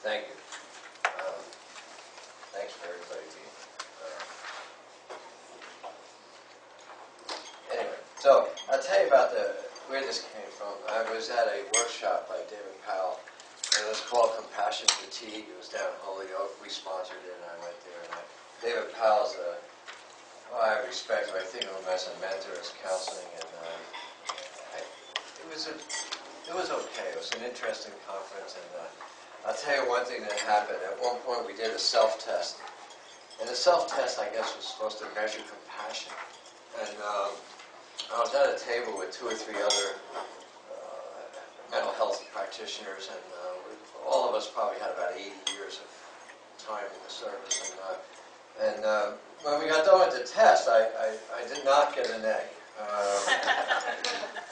Thank you. Thanks for everybody being Anyway, so I'll tell you about where this came from. I was at a workshop by David Powell. It was called Compassion Fatigue. It was down in Holyoke. We sponsored it, and I went there. And David Powell's I respect him. I think of him as a mentor, as counseling, and it was okay. It was an interesting conference, and I'll tell you one thing that happened. At one point, we did a self-test, and the self-test, I guess, was supposed to measure compassion. And I was at a table with 2 or 3 other mental health practitioners, and all of us probably had about 80 years of time in the service. And when we got done with the test, I did not get an A.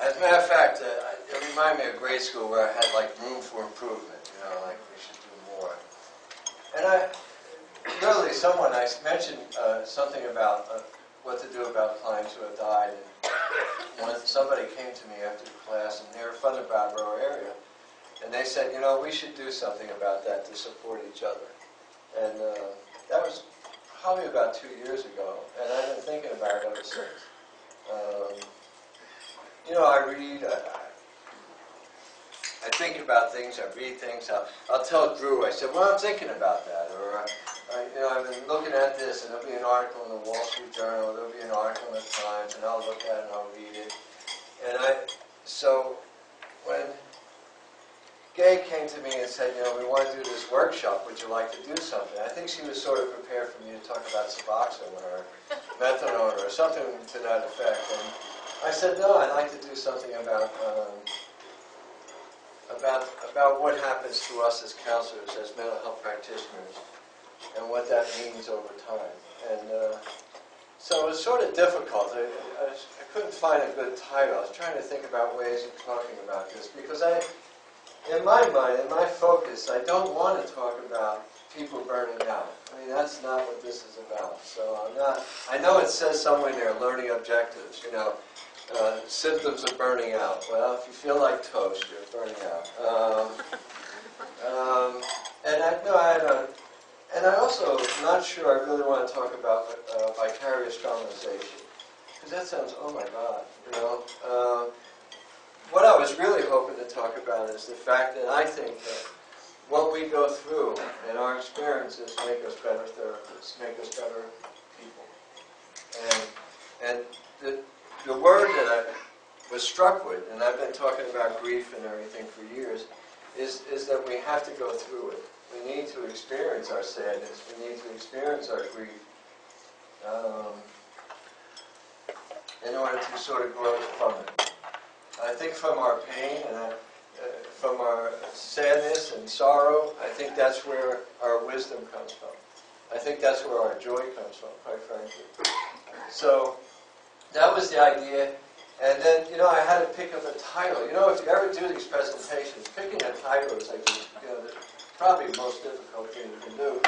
As a matter of fact, it reminded me of grade school where I had like room for improvement. You know, like we should do more. And I mentioned something about what to do about clients who have died. And when somebody came to me after the class, and they were from the Brattleboro area, and they said, you know, we should do something about that to support each other. And that was probably about 2 years ago, and I've been thinking about it ever since. You know, I read, I think about things, I read things. I'll tell Drew, I said, well, I'm thinking about that. Or, you know, I've been looking at this, and there'll be an article in the Wall Street Journal, or there'll be an article in the Times, and I'll look at it and I'll read it. And so when Gay came to me and said, you know, we want to do this workshop, would you like to do something? I think she was sort of prepared for me to talk about Suboxone or methadone or something to that effect. And I said, no, I'd like to do something about what happens to us as counselors, as mental health practitioners, and what that means over time. And so it was sort of difficult. I couldn't find a good title. I was trying to think about ways of talking about this, because in my mind, in my focus, I don't want to talk about people burning out. I mean, that's not what this is about. So I know it says somewhere in there, learning objectives, you know, symptoms of burning out. Well, if you feel like toast, you're burning out. And I also not sure I really want to talk about vicarious traumatization, because that sounds, oh my God, you know. What I was really hoping to talk about is the fact that I think that what we go through and our experiences make us better therapists, make us better people. And the word that I was struck with, and I've been talking about grief and everything for years, is that we have to go through it. We need to experience our sadness. We need to experience our grief in order to sort of grow from it. I think from our pain and from our sadness and sorrow, I think that's where our wisdom comes from. I think that's where our joy comes from, quite frankly. So that was the idea. And then, you know, I had to pick up a title. You know, if you ever do these presentations, picking a title is like, you know, probably the most difficult thing you can do.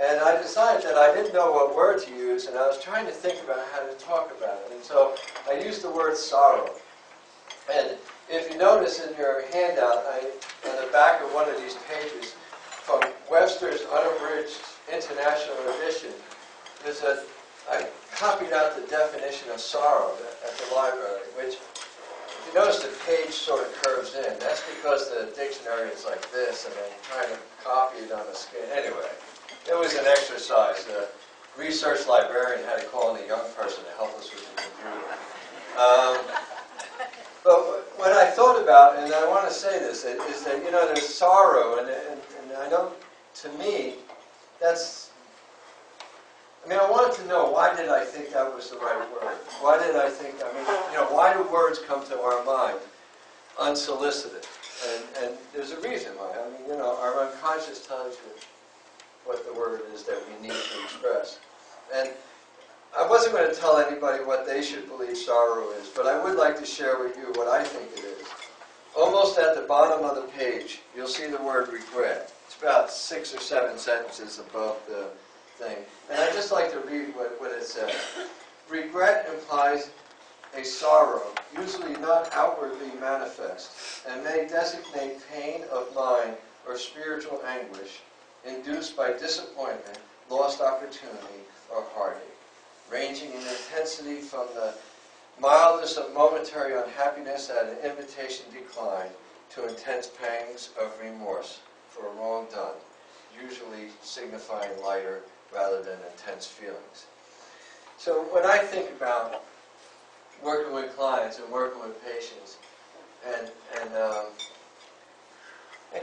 And I decided that I didn't know what word to use, and I was trying to think about how to talk about it. And so I used the word sorrow. And if you notice in your handout, on the back of one of these pages, from Webster's Unabridged International Edition, I copied out the definition of sorrow at the library, which, if you notice, the page sort of curves in. That's because the dictionary is like this, and I'm trying to copy it on the screen. Anyway, it was an exercise. The research librarian had to call in a young person to help us with the computer. But when I thought about, and I want to say this, is that, you know, there's sorrow, and I know, to me, that's, I mean, I wanted to know, why did I think that was the right word? Why did I think, I mean, you know, why do words come to our mind unsolicited? And there's a reason why. I mean, you know, our unconscious tells you what the word is that we need to express. And I wasn't going to tell anybody what they should believe sorrow is, but I would like to share with you what I think it is. Almost at the bottom of the page, you'll see the word regret. It's about 6 or 7 sentences above the thing. And I'd just like to read what it says. Regret implies a sorrow, usually not outwardly manifest, and may designate pain of mind or spiritual anguish induced by disappointment, lost opportunity, or heartache, ranging in intensity from the mildest of momentary unhappiness at an invitation decline to intense pangs of remorse for a wrong done, usually signifying lighter rather than intense feelings. So when I think about working with clients and working with patients, and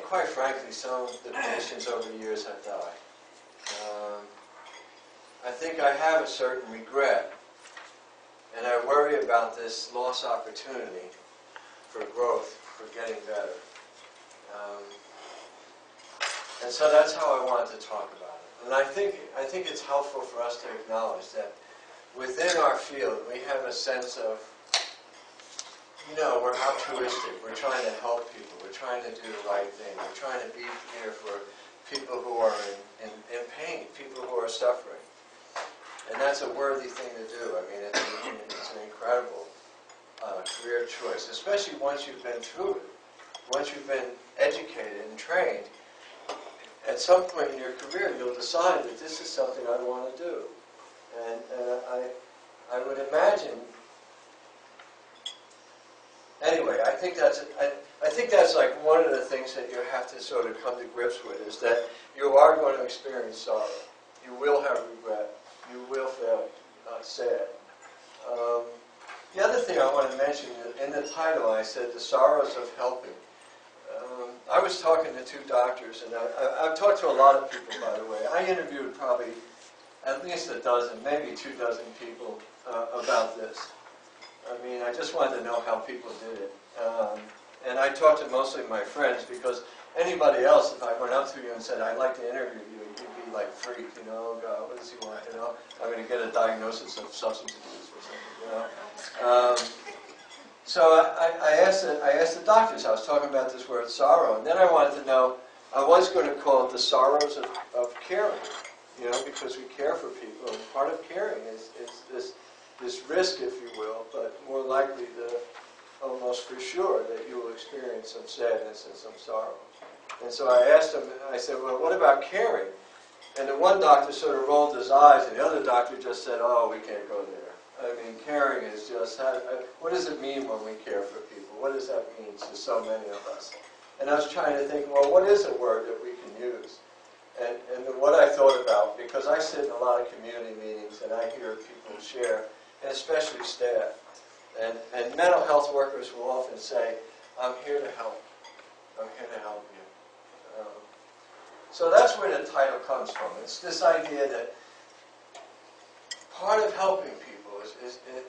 quite frankly, some of the patients over the years have died. I think I have a certain regret, and I worry about this lost opportunity for growth, for getting better. And so that's how I wanted to talk about it. And I think it's helpful for us to acknowledge that within our field, we have a sense of, we're altruistic. We're trying to help people. We're trying to do the right thing. We're trying to be here for people who are in pain, people who are suffering. And that's a worthy thing to do. I mean, it's an incredible career choice, especially once you've been through it. Once you've been educated and trained, at some point in your career, you'll decide that this is something I want to do. And I would imagine. Anyway, I think that's like one of the things that you have to sort of come to grips with, is that you are going to experience sorrow. You will have regret. You will feel sad. The other thing I want to mention, in the title I said, the sorrows of helping. I was talking to two doctors, and I've talked to a lot of people, by the way. I interviewed probably at least a dozen, maybe 24 people about this. I mean, I just wanted to know how people did it. And I talked to mostly my friends, because anybody else, if I went up to you and said, I'd like to interview you, you'd be like freaked, oh God, what does he want, I'm going to get a diagnosis of substance abuse or something, So I asked the doctors, I was talking about this word sorrow, and then I wanted to know, I was going to call it the sorrows of caring, because we care for people, and part of caring is this risk, if you will, but more likely almost for sure that you will experience some sadness and some sorrow. And so I asked him, I said, well, what about caring? And the one doctor sort of rolled his eyes, and the other doctor just said, oh, we can't go there. I mean, caring is just, what does it mean when we care for people? What does that mean to so many of us? And I was trying to think, well, what is a word that we can use? And what I thought about, because I sit in a lot of community meetings and I hear people share, and especially staff, and mental health workers will often say, I'm here to help. I'm here to help you. So that's where the title comes from. It's this idea that part of helping people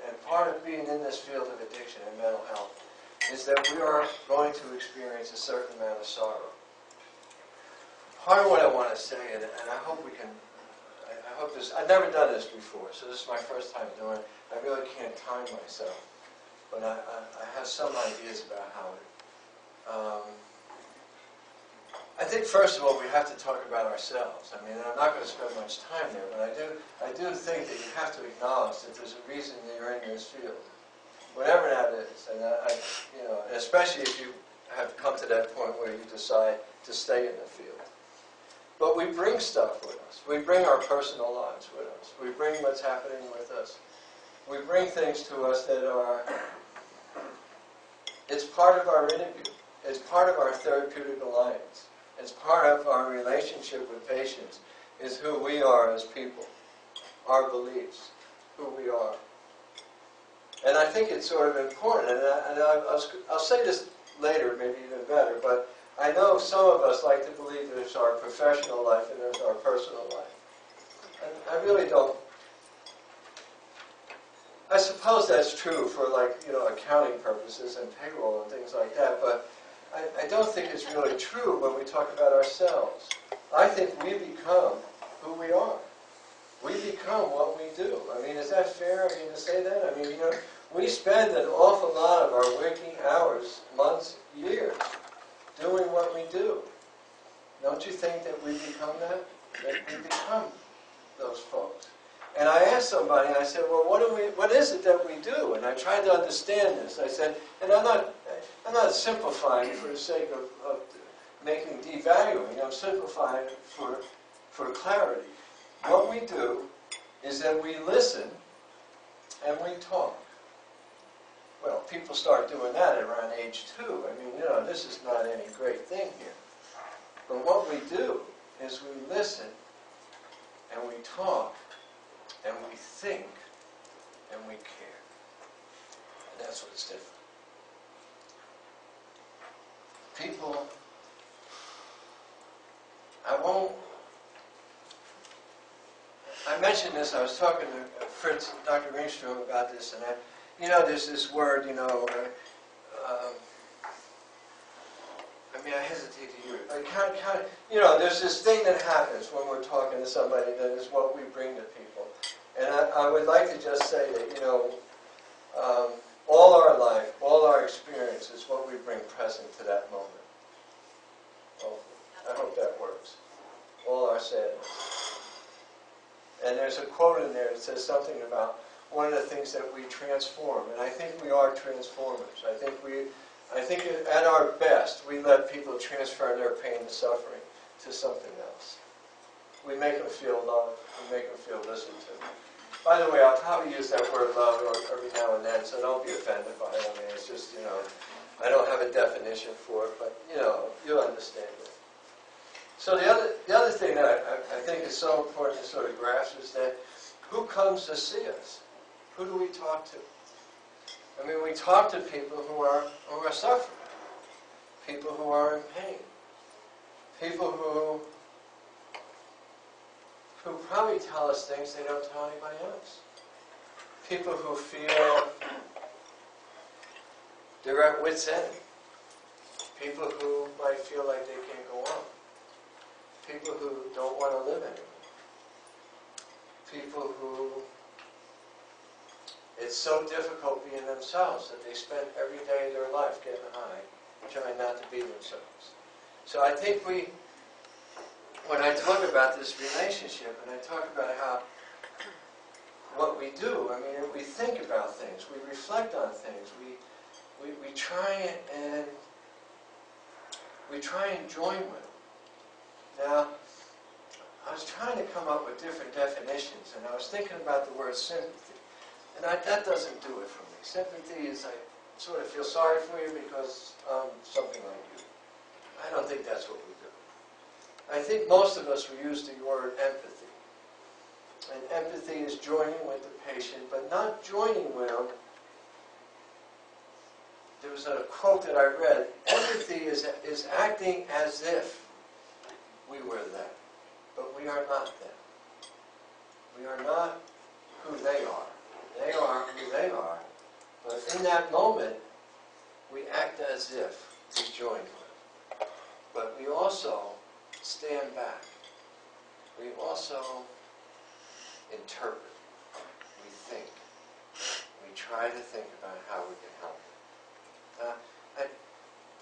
and part of being in this field of addiction and mental health is that we are going to experience a certain amount of sorrow. Part of what I want to say, and I hope we can, I hope this, I've never done this before, so this is my first time doing it. I really can't time myself, but I have some ideas about how it. I think first of all we have to talk about ourselves. I mean, I'm not going to spend much time there, but I do think that you have to acknowledge that there's a reason that you're in this field, whatever that is, and especially if you have come to that point where you decide to stay in the field. But we bring stuff with us. We bring our personal lives with us. We bring what's happening with us. We bring things to us that are, it's part of our interview. It's part of our therapeutic alliance. It's part of our relationship with patients, is who we are as people, our beliefs, who we are. And I think it's sort of important, and I'll say this later, maybe even better, but I know some of us like to believe there's our professional life and there's our personal life. And I really don't. I suppose that's true for accounting purposes and payroll and things like that, but I don't think it's really true when we talk about ourselves. I think we become who we are. We become what we do. I mean, is that fair to say that? I mean, we spend an awful lot of our waking hours, months, years, doing what we do. Don't you think that we become that? That we become those folks. And I asked somebody, I said, well, what is it that we do? And I tried to understand this. I said, and I'm not simplifying for the sake of making devaluing. I'm simplifying it for clarity. What we do is that we listen and we talk. Well, people start doing that at around age 2. I mean, this is not any great thing here. But what we do is we listen and we talk and we think and we care. And that's what's different. People, I mentioned this, I was talking to Fritz, Dr. Ringstrom about this, and there's this word, I hesitate to use it, but there's this thing that happens when we're talking to somebody that is what we bring to people. And I would like to just say that, all our life, all our experience is what we bring present to that moment. Well, I hope that works. All our sadness. And there's a quote in there that says something about one of the things that we transform, and I think we are transformers. I think at our best, we let people transfer their pain and suffering to something else. We make them feel loved. We make them feel listened to. By the way, I'll probably use that word love every now and then, so don't be offended by it. I mean, it's just, I don't have a definition for it, but, you'll understand it. So the other thing that I think is so important to sort of grasp is that who comes to see us? Who do we talk to? I mean, we talk to people who are suffering, people who are in pain, people who probably tell us things they don't tell anybody else, people who feel they're at wit's end, people who might feel like they can't go on, people who don't want to live anymore, people who it's so difficult being themselves that they spend every day of their life getting high, trying not to be themselves. So I think when I talk about this relationship and I talk about what we do, I mean, we think about things, we reflect on things, we try and join with them. Now, I was trying to come up with different definitions, and I was thinking about the word sympathy. And that doesn't do it for me. Sympathy is I sort of feel sorry for you because something like you. I don't think that's what we do. I think most of us we use the word empathy. And empathy is joining with the patient, but not joining with them. There was a quote that I read. Empathy is acting as if we were them, but we are not them. We are not who they are. They are who they are, but in that moment, we act as if we join with. But we also stand back. We also interpret. We think. We try to think about how we can help them.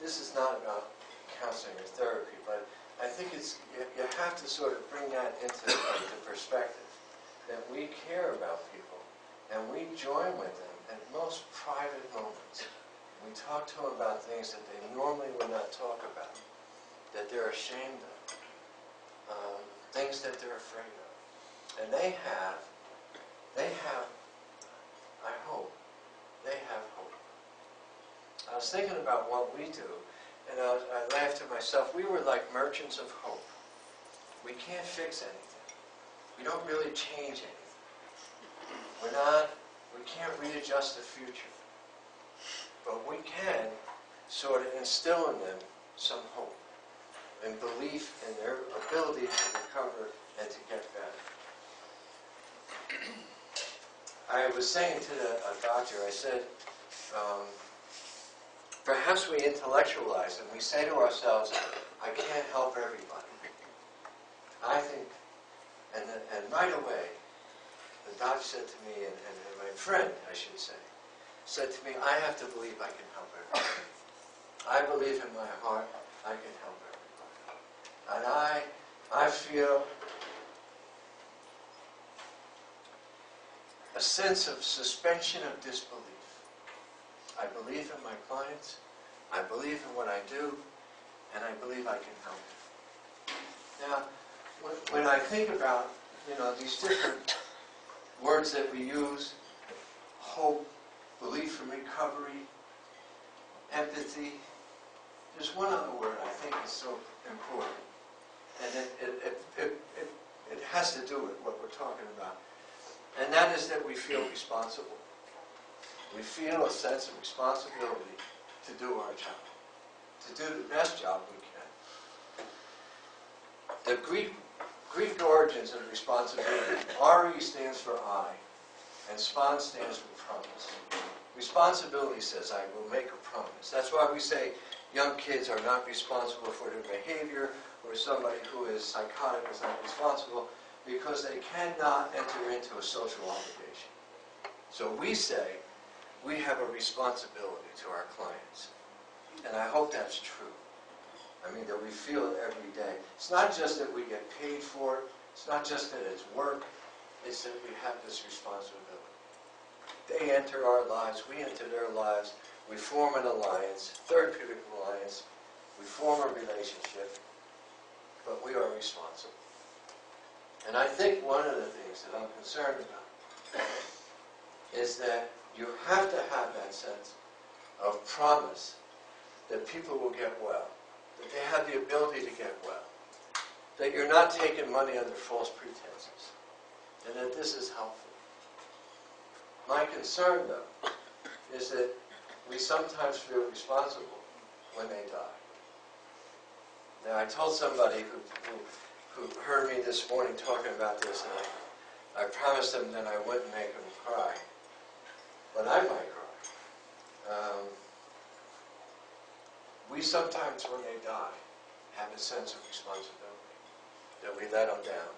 This is not about counseling or therapy, but I think you have to sort of bring that into perspective, that we care about people. And we join with them at most private moments. We talk to them about things that they normally would not talk about, that they're ashamed of, things that they're afraid of. And they have, I hope, they have hope. I was thinking about what we do, and I laughed to myself. We were like merchants of hope. We can't fix anything. We don't really change anything. We can't readjust the future. But we can sort of instill in them some hope and belief in their ability to recover and to get better. I was saying to a doctor, I said, perhaps we intellectualize and we say to ourselves, I can't help everybody. I think, and right away, the doctor said to me, and my friend, I should say, said to me, I have to believe I can help everybody. I believe in my heart I can help everybody. And I feel a sense of suspension of disbelief. I believe in my clients. I believe in what I do. and I believe I can help you. Now, when I think about, these different words that we use, hope, belief in recovery, empathy, there's one other word I think is so important, and it has to do with what we're talking about, and that is that we feel responsible. We feel a sense of responsibility to do our job, to do the best job we can. The Greek origins of responsibility, RE stands for I, and SPON stands for promise. Responsibility says, I will make a promise. That's why we say young kids are not responsible for their behavior, or somebody who is psychotic is not responsible, because they cannot enter into a social obligation. So we say, we have a responsibility to our clients. And I hope that's true. I mean, that we feel it every day. It's not just that we get paid for it. It's not just that it's work. It's that we have this responsibility. They enter our lives. We enter their lives. We form an alliance, therapeutic alliance. We form a relationship. But we are responsible. And I think one of the things that I'm concerned about is that you have to have that sense of promise that people will get well, that they have the ability to get well, that you're not taking money under false pretenses, and that this is helpful. My concern, though, is that we sometimes feel responsible when they die. Now, I told somebody who heard me this morning talking about this, and I promised them that I wouldn't make them cry, but I might cry. We sometimes, when they die, have a sense of responsibility, that we let them down.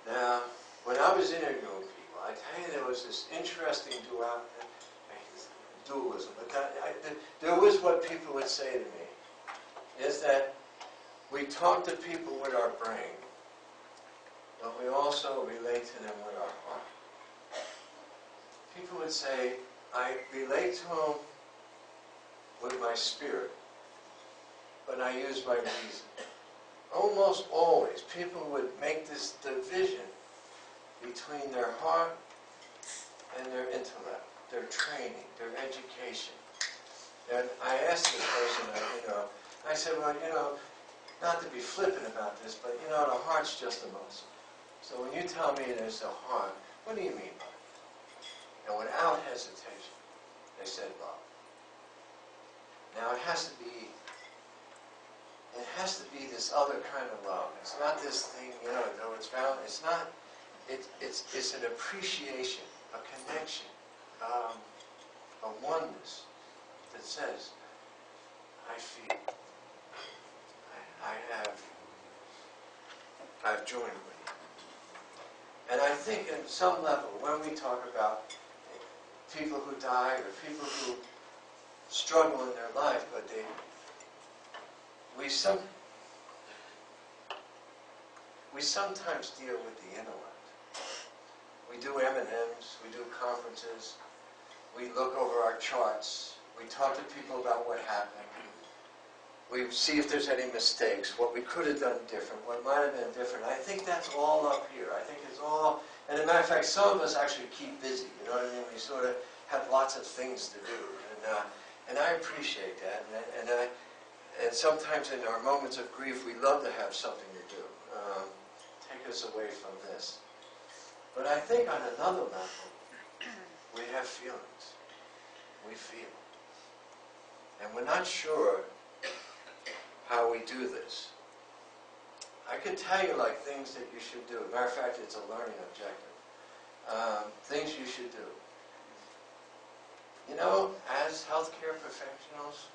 Now, when I was interviewing people, I tell you, there was this interesting dualism, but there was what people would say to me, is that we talk to people with our brain, but we also relate to them with our heart. People would say, I relate to them with my spirit, but I use my reason. Almost always, people would make this division between their heart and their intellect, their training, their education. And I asked this person, I said, well, not to be flippant about this, but the heart's just a muscle. So when you tell me there's a heart, what do you mean by it? And without hesitation, they said love. Now it has to be this other kind of love. It's not this thing, though it's found. It's not. It's an appreciation, a connection, a oneness that says, I feel. I've joined with you. And I think at some level, when we talk about people who die or people who struggle in their life, but we sometimes deal with the intellect. We do M&Ms, we do conferences, we look over our charts, we talk to people about what happened. We see if there's any mistakes, what we could have done different, what might have been different. I think that's all up here. I think it's all, and as a matter of fact, some of us actually keep busy, you know what I mean? We sort of have lots of things to do, and I appreciate that, and sometimes in our moments of grief, we love to have something to do, take us away from this. But I think on another level, we have feelings. We feel. And we're not sure how we do this. I could tell you things that you should do. Matter of fact, it's a learning objective. Things you should do. As healthcare professionals,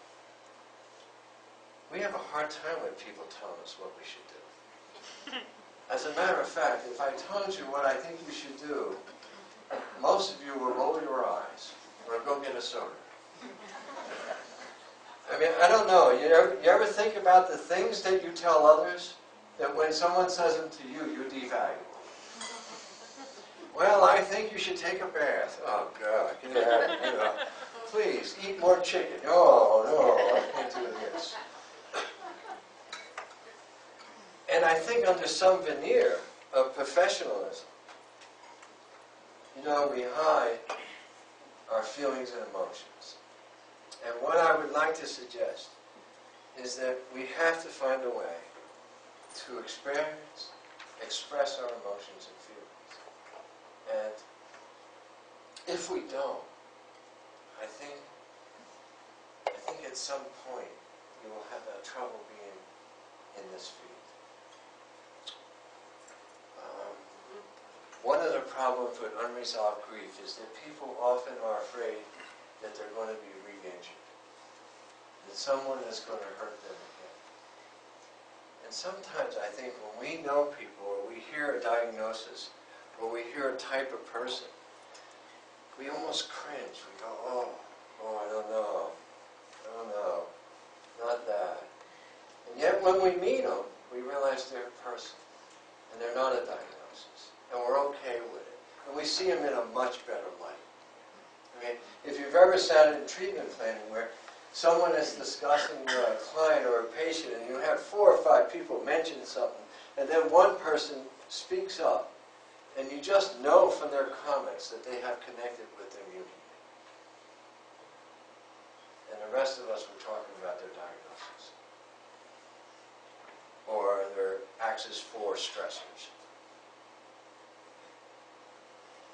we have a hard time when people tell us what we should do. As a matter of fact, if I told you what I think you should do, most of you will roll your eyes or go get a soda. I mean, I don't know. You ever think about the things that you tell others that when someone says them to you, you devalue? Well, I think you should take a bath. Oh, God. Please, eat more chicken. Oh, no, I can't do this. And I think under some veneer of professionalism, we hide our feelings and emotions. And what I would like to suggest is that we have to find a way to express our emotions and feelings. And if we don't, I think at some point you will have trouble being in this field. One of the problems with unresolved grief is that people often are afraid that they're going to be re-injured, that someone is going to hurt them again. And sometimes I think when we know people, or we hear a diagnosis, or we hear a type of person, we almost cringe. We go, oh, I don't know, not that. And yet when we meet them, we realize they're a person, and they're not a diagnosis. And we're okay with it. And we see them in a much better light. I mean, if you've ever sat in treatment planning where someone is discussing a client or a patient and you have 4 or 5 people mention something and then one person speaks up and you just know from their comments that they have connected with their unit. And the rest of us were talking about their diagnosis or their axis 4 stressors.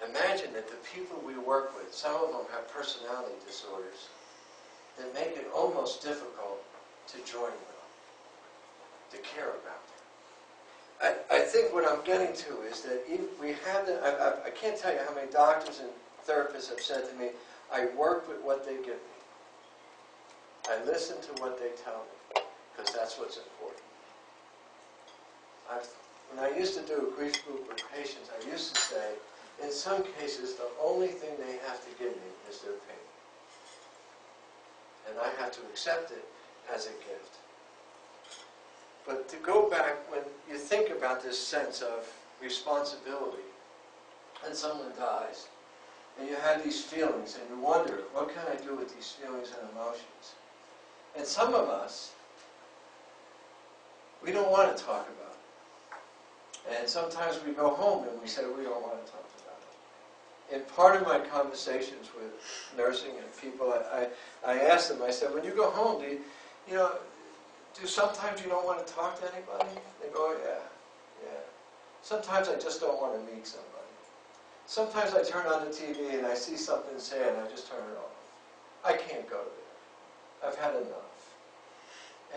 Imagine that the people we work with, some of them have personality disorders that make it almost difficult to join them, to care about them. I think what I'm getting to is that if we have I can't tell you how many doctors and therapists have said to me, I work with what they give me. I listen to what they tell me, because that's what's important. When I used to do a grief group with patients, I used to say, in some cases, the only thing they have to give me is their pain. And I have to accept it as a gift. But to go back, when you think about this sense of responsibility, and someone dies, and you have these feelings, and you wonder, what can I do with these feelings and emotions? And some of us, we don't want to talk about it. And sometimes we go home and we say we don't want to talk about it. In part of my conversations with nursing and people, I asked them, I said, when you go home, do sometimes you don't want to talk to anybody? They go, yeah. Sometimes I just don't want to meet somebody. Sometimes I turn on the TV and I see something sad and I just turn it off. I can't go there. I've had enough.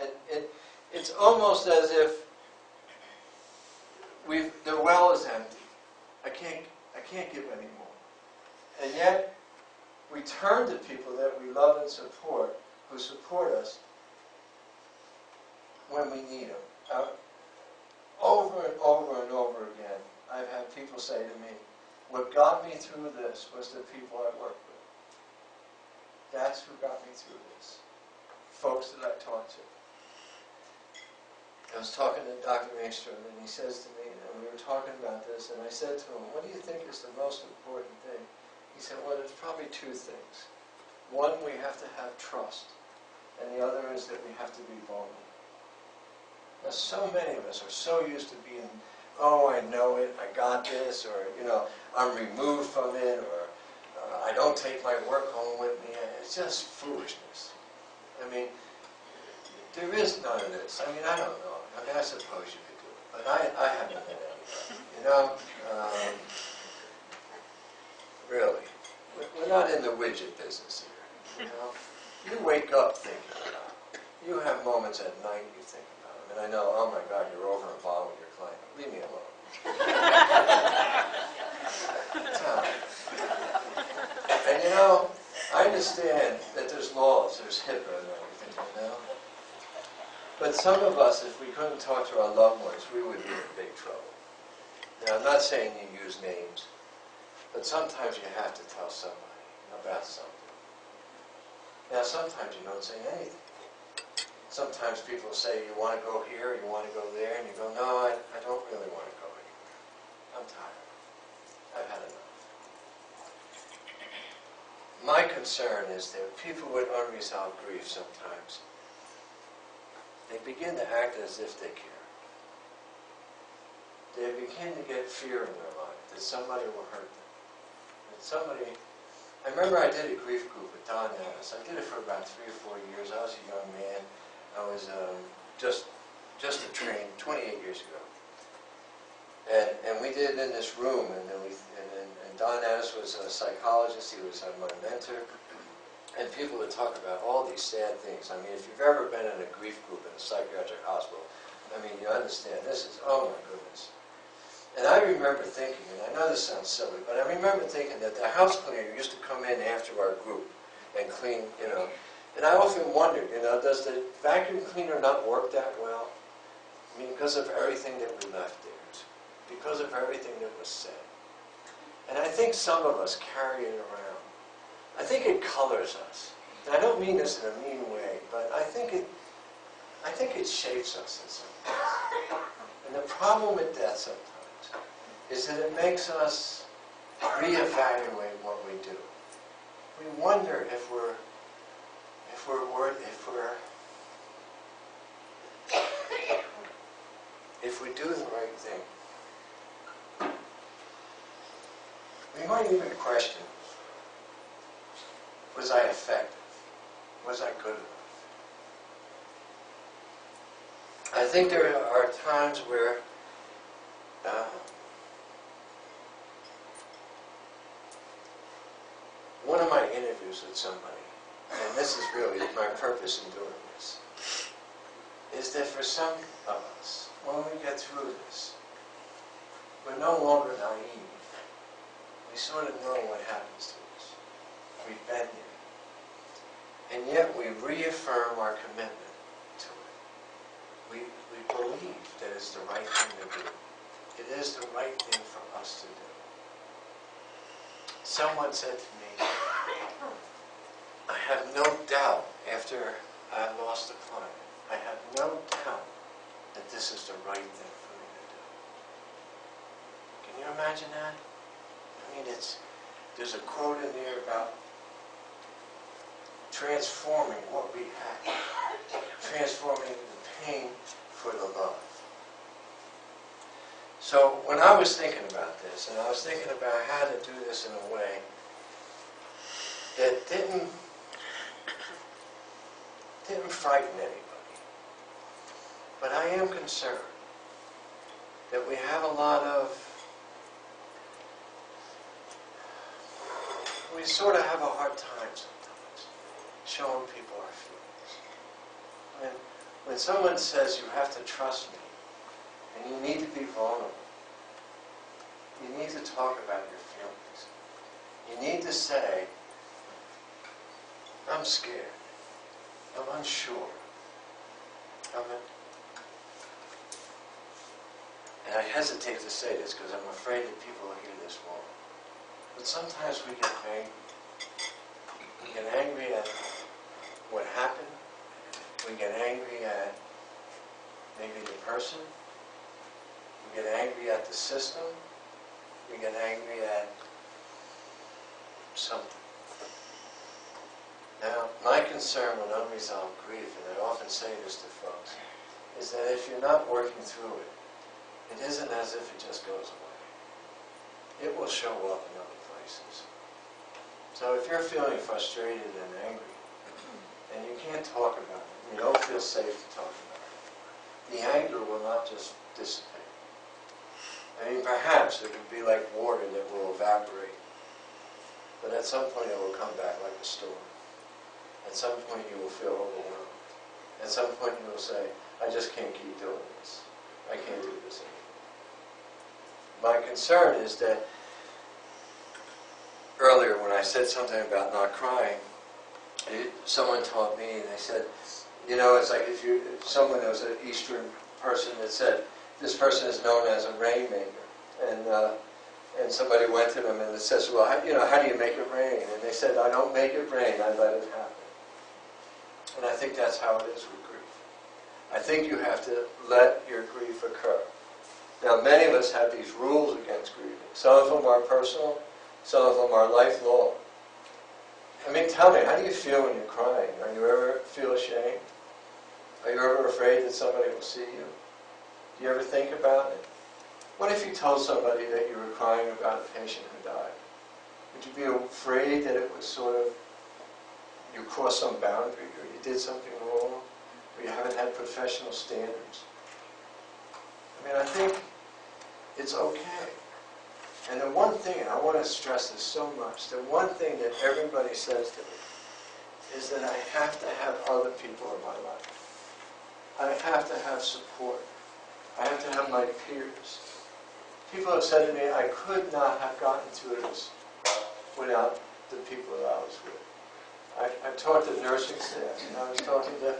And it's almost as if the well is empty. I can't give any more. And yet, we turn to people that we love and support, who support us when we need them. Over and over and over again, I've had people say to me, what got me through this was the people I work with. That's who got me through this. Folks that I talked to. I was talking to Dr. Maestrom, and he says to me, and we were talking about this, and I said to him, what do you think is the most important thing? He said, well, there's probably 2 things. One, we have to have trust, and the other is that we have to be vulnerable. Now, so many of us are so used to being, oh, I know it, I got this, or, I'm removed from it, or I don't take my work home with me. It's just foolishness. I mean, there is none of this. I mean, I don't know. I mean, I suppose you could do it, but I haven't met anybody. Really. We're not in the widget business here. You wake up thinking about it. You have moments at night you think about it. And I know, oh my God, you're over involved with your client. Leave me alone. And I understand that there's laws, there's HIPAA and everything, But some of us, if we couldn't talk to our loved ones, we would be in big trouble. Now, I'm not saying you use names, but sometimes you have to tell somebody about something. Now, sometimes you don't say anything. Sometimes people say, you want to go here, you want to go there, and you go, no, I don't really want to go anywhere. I'm tired. I've had enough. My concern is that people with unresolved grief sometimes, they begin to act as if they care. they begin to get fear in their life that somebody will hurt them. That somebody, I remember I did a grief group with Don Annis. I did it for about 3 or 4 years. I was a young man. I was just a trained 28 years ago. And we did it in this room, and Don Annis was a psychologist. He was my mentor. And people would talk about all these sad things. I mean, if you've ever been in a grief group in a psychiatric hospital, I mean, you understand, this is, oh my goodness. And I remember thinking, and I know this sounds silly, but I remember thinking that the house cleaner used to come in after our group and clean, you know. And I often wondered, you know, does the vacuum cleaner not work that well? I mean, because of everything that we left there, because of everything that was said. And I think some of us carry it around. I think it colors us. And I don't mean this in a mean way, but I think it shapes us in some ways. And the problem with death sometimes is that it makes us reevaluate what we do. We wonder if we do the right thing. We might even question, was I effective? Was I good enough? I think there are times where one of my interviews with somebody, and this is really my purpose in doing this, is that for some of us, when we get through this, we're no longer naive. We sort of know what happens to us. We've been there. And yet we reaffirm our commitment to it. We believe that it's the right thing to do. It is the right thing for us to do. Someone said to me, I have no doubt after I lost a client, I have no doubt that this is the right thing for me to do. Can you imagine that? I mean, there's a quote in there about transforming what we have, transforming the pain for the love. So when I was thinking about this, and I was thinking about how to do this in a way that didn't frighten anybody, but I am concerned that we have a lot of, we sort of have a hard time sometimes showing people our feelings. When someone says you have to trust me, and you need to be vulnerable, you need to talk about your feelings. You need to say, I'm scared, I'm unsure, and I hesitate to say this because I'm afraid that people will hear this wrong. But sometimes we get angry. We get angry at what happened. We get angry at maybe the person. We get angry at the system. We get angry at something. Now, my concern with unresolved grief, and I often say this to folks, is that if you're not working through it, it isn't as if it just goes away. It will show up in other places. So if you're feeling frustrated and angry, and you can't talk about it, you don't feel safe to talk about it, the anger will not just dissipate. I mean, perhaps it would be like water that will evaporate, but at some point it will come back like a storm. At some point you will feel overwhelmed. At some point you will say, I just can't keep doing this. I can't do this anymore. My concern is that earlier when I said something about not crying, someone taught me, and they said, you know, it's like if someone that was an Eastern person that said, this person is known as a rainmaker. And somebody went to them and it says, well, how do you make it rain? And they said, I don't make it rain, I let it happen. And I think that's how it is with grief. I think you have to let your grief occur. Now, many of us have these rules against grieving. Some of them are personal, some of them are lifelong. I mean, tell me, how do you feel when you're crying? Are you ever feel ashamed? Are you ever afraid that somebody will see you? Do you ever think about it? What if you told somebody that you were crying about a patient who died? Would you be afraid that it was sort of, you crossed some boundary, or you did something wrong, or you haven't had professional standards? I mean, I think it's okay. And the one thing, and I want to stress this so much, the one thing that everybody says to me is that I have to have other people in my life. I have to have support. I have to have my peers. People have said to me, I could not have gotten through this without the people that I was with. I talked to nursing staff, and I was talking to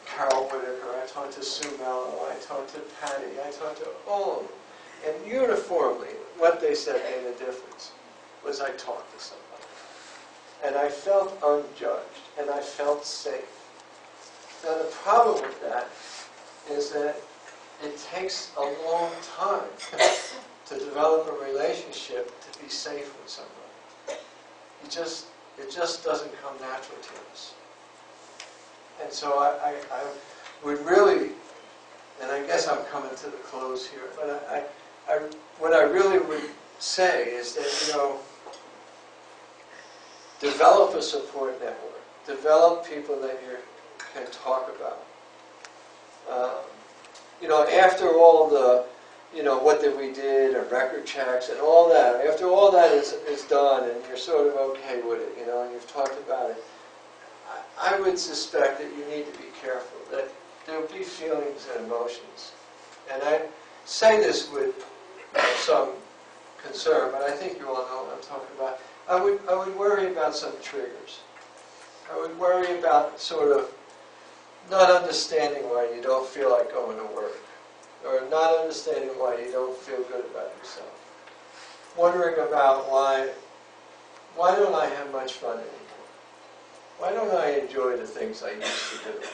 Carol Whitaker, I talked to Sue Mello, I talked to Patty, I talked to all of them. And uniformly, what they said made a difference was I talked to somebody. And I felt unjudged, and I felt safe. Now the problem with that is that it takes a long time to develop a relationship to be safe with somebody. It just doesn't come natural to us. And so I would really, and I guess I'm coming to the close here, but what I really would say is that, develop a support network. Develop people that you can talk about. After all the, what did we did, and record checks and all that, after all that is done and you're sort of okay with it, and you've talked about it, I would suspect that you need to be careful, that there'll be feelings and emotions. And I say this with some concern, but I think you all know what I'm talking about. I would worry about some triggers. I would worry about sort of not understanding why you don't feel like going to work, or not understanding why you don't feel good about yourself. Wondering about why don't I have much fun anymore? Why don't I enjoy the things I used to do?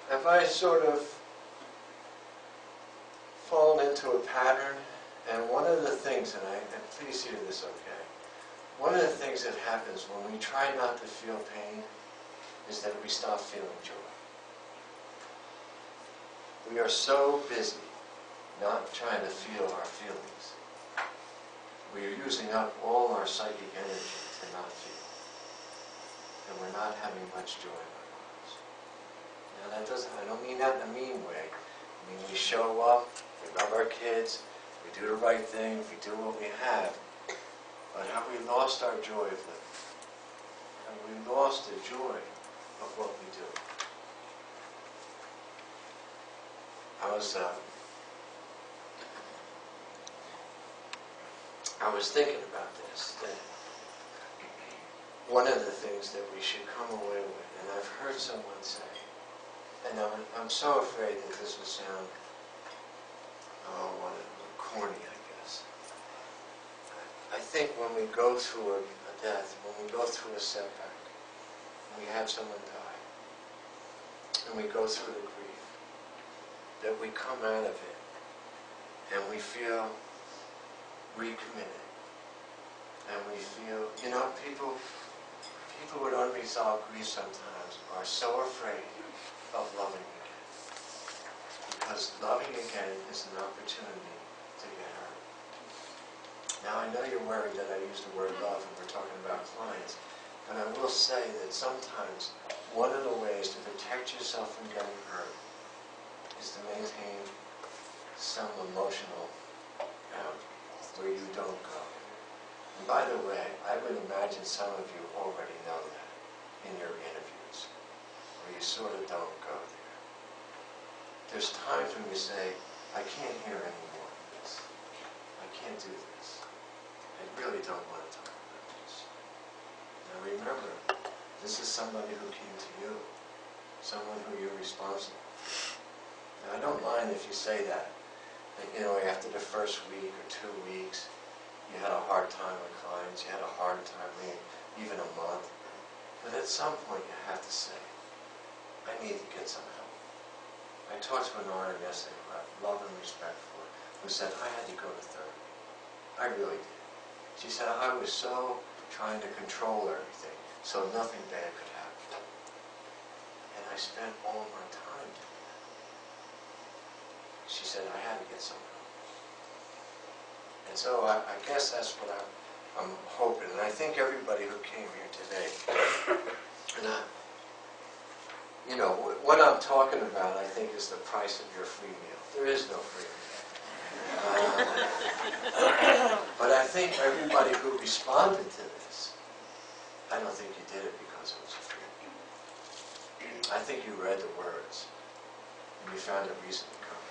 Have I sort of fallen into a pattern? And one of the things, and please hear this okay, one of the things that happens when we try not to feel pain is that we stop feeling joy. We are so busy not trying to feel our feelings. We are using up all our psychic energy to not feel. And we're not having much joy in our lives. Now I don't mean that in a mean way. I mean, we show up, we love our kids, we do the right thing, we do what we have. But have we lost our joy of living? Have we lost the joy of what we do? I was thinking about this, that one of the things that we should come away with, and I've heard someone say, and I'm so afraid that this will sound corny, I guess. I think when we go through a death, when we go through a setback, when we have someone die, and we go through the grief, that we come out of it and we feel recommitted, and we feel, people with unresolved grief sometimes are so afraid of loving again, because loving again is an opportunity to get hurt. Now I know you're worried that I use the word love when we're talking about clients, but I will say that sometimes one of the ways to protect yourself from getting hurt is to maintain some emotional boundary where you don't go. And by the way, I would imagine some of you already know that in your interviews, where you sort of don't go there. There's times when you say, I can't hear any more of this. I can't do this. I really don't want to talk about this. Now remember, this is somebody who came to you, someone who you're responsible for. Now I don't mind if you say that after the first week or 2 weeks, you had a hard time with clients, you had a hard time, even a month. But at some point you have to say, I need to get some help. I talked to an RN yesterday who I love and respect for, who said, I had to go to therapy. I really did. She said, I was so trying to control everything, so nothing bad could happen. And I spent all my time doing that. she said, I had to get some help. And so I guess that's what I'm hoping. And I think everybody who came here today, and you know, what I'm talking about, I think, is the price of your free meal. There is no free meal. But I think everybody who responded to this, I don't think you did it because it was a free meal. I think you read the words, and you found a reason to come.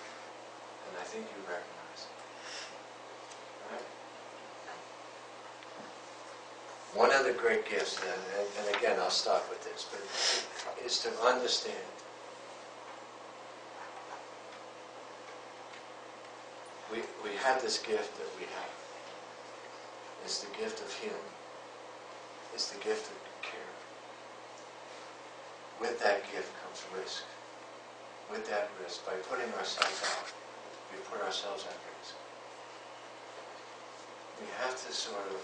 And I think you recognize it. Right? One of the great gifts, and again, I'll stop with this, but is to understand we have this gift that we have. It's the gift of healing. It's the gift of care. With that gift comes risk. With that risk, by putting ourselves out, we put ourselves at risk. We have to sort of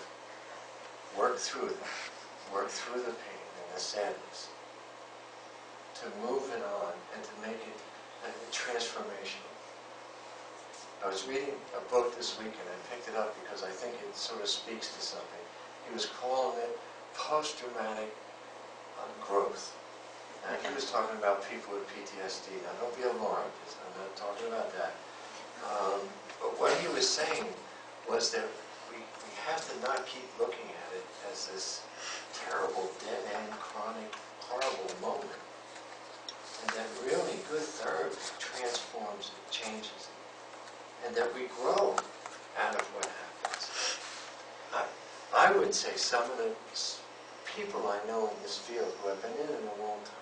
work through that, work through the pain and the sadness, to move it on and to make it transformational. I was reading a book this week and I picked it up because I think it sort of speaks to something. He was calling it post-traumatic growth. And he was talking about people with PTSD. Now don't be alarmed, I'm not talking about that. But what he was saying was that we have to not keep looking at it as this terrible, dead-end, chronic, horrible moment. And that really good therapy transforms it, changes it. And that we grow out of what happens. I would say some of the people I know in this field who have been in it a long time,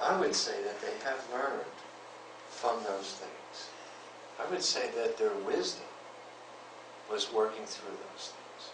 I would say that they have learned from those things. I would say that their wisdom was working through those things.